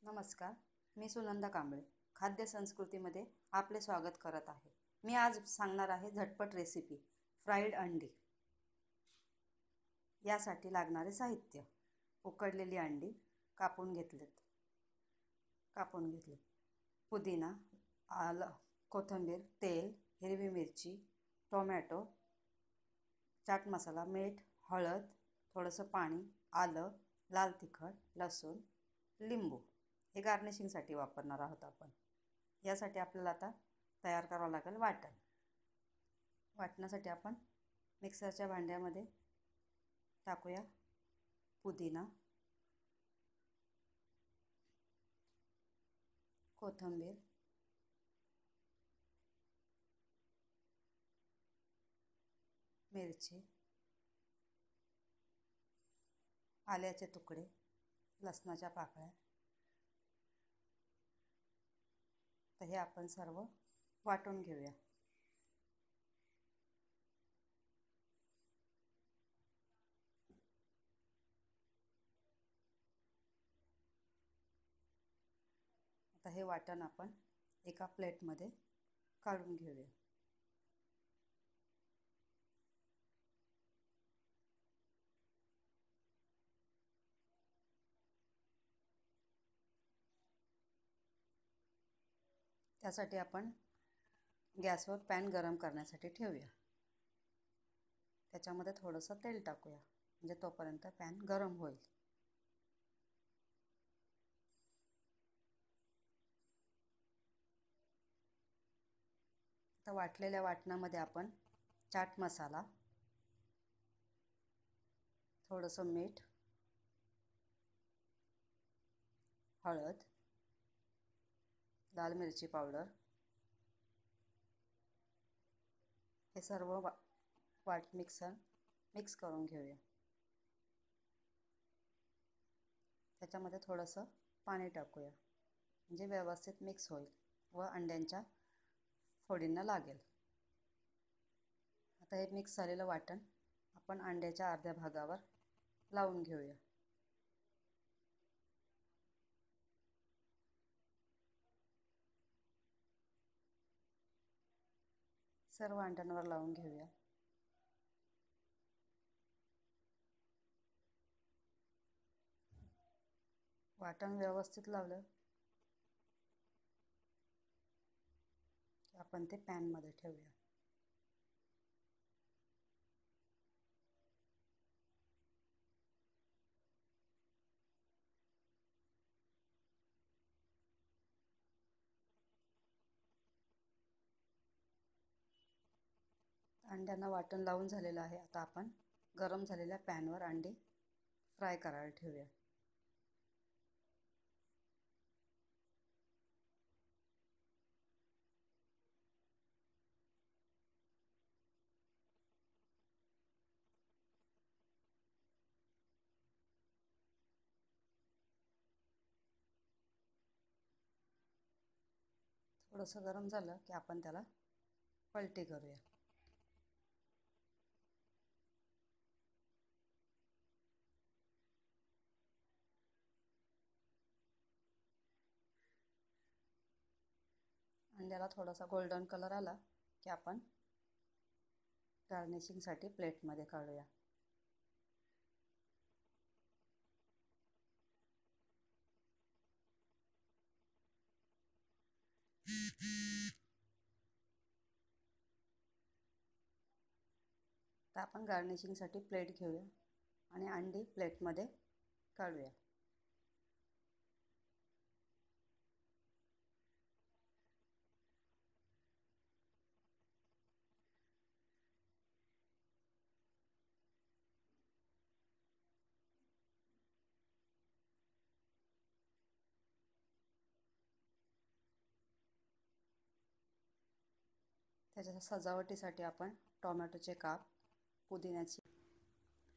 नमस्कार, मी सुनंदा कांबळे खाद्य संस्कृतीमध्ये आपले स्वागत करत आहे। मी आज सांगणार आहे झटपट रेसिपी फ्राईड अंडी। यासाठी लागणारे साहित्य: उकडलेली अंडी कापून घेतली, पुदिना, आलं, कोथिंबीर, तेल, हिरवी मिरची, टोमॅटो, चाट मसाला, मीठ, हळद, थोडंसं पाणी, आलं, लाल तिखट, लसूण, लिंबू हे गार्निशिंगसाठी वापरणार आहोत आपण। यासाठी आपल्याला आता तयार करावं लागेल वाटण। वाटण्यासाठी आपण मिक्सरच्या भांड्यामध्ये टाकूया पुदिना, कोथिंबीर, मिरची, आल्याचे तुकडे, लसणाच्या पाकळ्या। तर हे आपण सर्व वाटून घेऊया। आता हे वाटण आपण एका प्लेटमध्ये काढून घेऊया। त्यासाठी आपण गॅसवर पॅन गरम करण्यासाठी ठेवूया। त्याच्यामध्ये थोडंसं तेल टाकूया, म्हणजे तोपर्यंत पॅन गरम होईल। आता वाटलेल्या वाटणामध्ये आपण चाट मसाला, थोडंसं मीठ, हळद, लाल मिरची पावडर हे सर्व मिक्स करून घेऊया। त्याच्यामध्ये थोडंसं पाणी टाकूया, म्हणजे व्यवस्थित मिक्स होईल व अंड्यांच्या फोडींना लागेल। आता हे मिक्स झालेलं वाटण आपण अंड्याच्या अर्ध्या भागावर लावून घेऊया। सर्व अंड्यांवर लावून घेऊया। वाटण व्यवस्थित लावलं की आपण ते पॅनमध्ये ठेवूया। अंड्यांना वाटण लावून झालेलं आहे। आता आपण गरम झालेल्या पॅनवर अंडी फ्राय करायला ठेवूया। थोडंसं गरम झालं की आपण त्याला पलटी करूया। अंड्याला थोडासा गोल्डन कलर आला की आपण गार्निशिंगसाठी प्लेटमध्ये काढूया। तर आपण गार्निशिंगसाठी प्लेट घेऊया आणि अंडी प्लेटमध्ये काढूया। त्याच्या सजावटीसाठी आपण टोमॅटोचे काप, पुदिन्याची।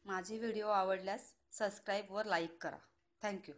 माझी व्हिडिओ आवडल्यास सबस्क्राईब व लाईक करा। थँक्यू।